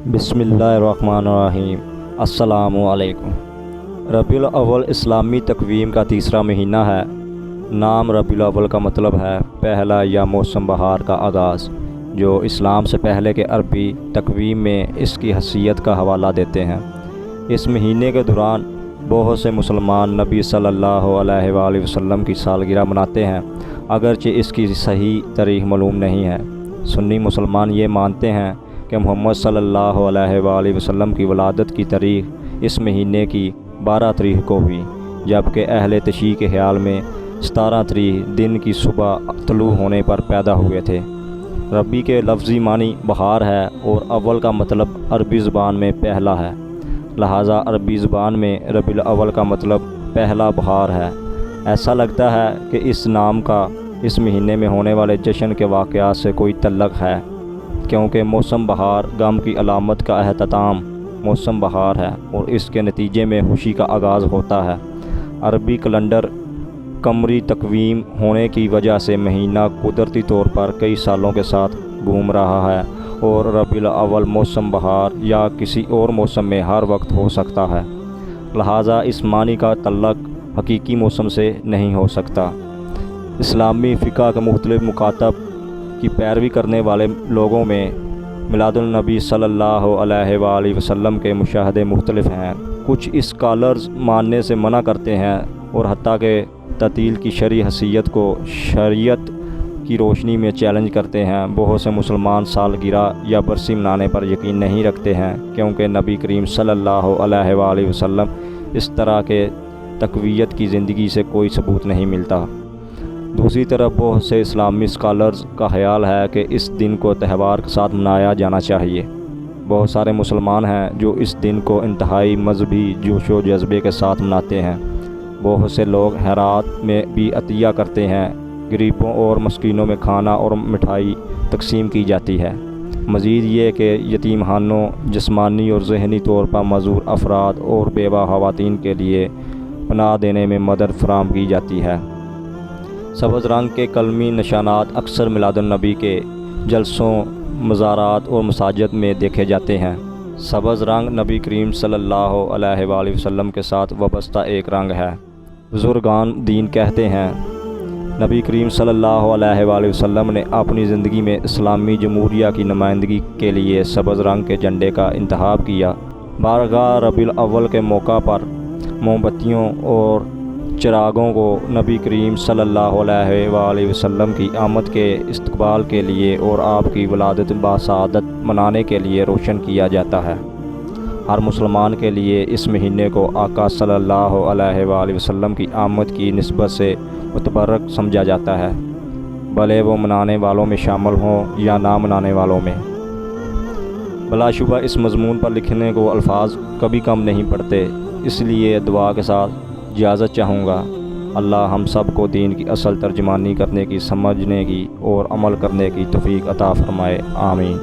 बिस्मिल्लाहिर्रहमानिर्रहीम। अस्सलामु अलैकुम। रबीउल अव्वल इस्लामी तकवीम का तीसरा महीना है। नाम रबीउल अव्वल का मतलब है पहला या मौसम बहार का आगाज़, जो इस्लाम से पहले के अरबी तकवीम में इसकी हसीयत का हवाला देते हैं। इस महीने के दौरान बहुत से मुसलमान नबी सल्लल्लाहु अलैहि वसल्लम की सालगिरह मनाते हैं, अगरचे इसकी सही तारीख मालूम नहीं है। सुन्नी मुसलमान ये मानते हैं कि मोहम्मद सल्लल्लाहु अलैहि वसल्लम की वलादत की तारीख़ इस महीने की 12 तारीख को हुई, जबकि अहले तशी के ख्याल में 17 तारीख दिन की सुबह तलू होने पर पैदा हुए थे। रबी के लफ्ज़ी मानी बहार है और अव्वल का मतलब अरबी ज़बान में पहला है, लिहाजा अरबी ज़बान में रबीउल अव्वल का मतलब पहला बहार है। ऐसा लगता है कि इस नाम का इस महीने में होने वाले जश्न के वाक़यात से कोई तल्लक़ है, क्योंकि मौसम बहार गम की अलामत का अहतमाम मौसम बहार है और इसके नतीजे में खुशी का आगाज़ होता है। अरबी कैलेंडर कमरी तकवीम होने की वजह से महीना कुदरती तौर पर कई सालों के साथ घूम रहा है और रबीउल अव्वल मौसम बहार या किसी और मौसम में हर वक्त हो सकता है, लिहाजा इस मानी का तल्लक़ हकीकी मौसम से नहीं हो सकता। इस्लामी फ़िक़्ह के मुख्तलिफ़ मुकातब की पैरवी करने वाले लोगों में मिलादुन नबी सल्लल्लाहु अलैहि वसल्लम के मुशाहदे मुख्तलिफ़ हैं। कुछ स्कॉलर्स मानने से मना करते हैं और हत्ता के ततील की शरई हसीयत को शरीयत की रोशनी में चैलेंज करते हैं। बहुत से मुसलमान सालगिरह या बरसी मनाने पर यकीन नहीं रखते हैं, क्योंकि नबी करीम सल्लल्लाहु अलैहि वसल्लम इस तरह के तक़वियत की ज़िंदगी से कोई सबूत नहीं मिलता। दूसरी तरफ बहुत से इस्लामी स्कॉलर्स का ख़याल है कि इस दिन को त्यौहार के साथ मनाया जाना चाहिए। बहुत सारे मुसलमान हैं जो इस दिन को इंतहाई मजहबी जोश व जज्बे के साथ मनाते हैं। बहुत से लोग हैरात में भी अतिया करते हैं। गरीबों और मस्कीनों में खाना और मिठाई तकसीम की जाती है। मज़ीद ये कि यतीमखानों, जिस्मानी और ज़हनी तौर पर मज़ूर अफराद और बेवा ख़वातीन के लिए पनाह देने में मदद फराहम की जाती है। सब्ज़ रंग के कलमी निशानात अक्सर मिलादुन्नबी के जलसों, मज़ारात और मसाजिद में देखे जाते हैं। सब्ज़ रंग नबी करीम सल्लल्लाहु अलैहि वसल्लम के साथ वाबस्ता एक रंग है। बुज़ुर्गान दीन कहते हैं नबी करीम सल्लल्लाहु अलैहि वसल्लम ने अपनी ज़िंदगी में इस्लामी जमहूरिया की नुमाइंदगी के लिए सब्ज़ रंग के झंडे का इंतखाब किया। बारगाह रबीउल अव्वल के मौका पर मोमबत्तियों और चिरागों को नबी करीम सल्लल्लाहु अलैहि वसल्लम की आमद के इस्तकबाल के लिए और आपकी वलादत बासआदत मनाने के लिए रोशन किया जाता है। हर मुसलमान के लिए इस महीने को आका सल्लल्लाहु अलैहि वसल्लम की आमद की निस्बत से मुतबर्रक समझा जाता है, भले वो मनाने वालों में शामिल हों या ना मनाने वालों में। बिलाशुबा इस मज़मून पर लिखने को अल्फाज कभी कम नहीं पड़ते, इसलिए दुआ के साथ इजाज़त चाहूँगा। अल्लाह हम सब को दीन की असल तर्जमानी करने की, समझने की और अमल करने की तौफ़ीक अता फ़रमाए। आमीन।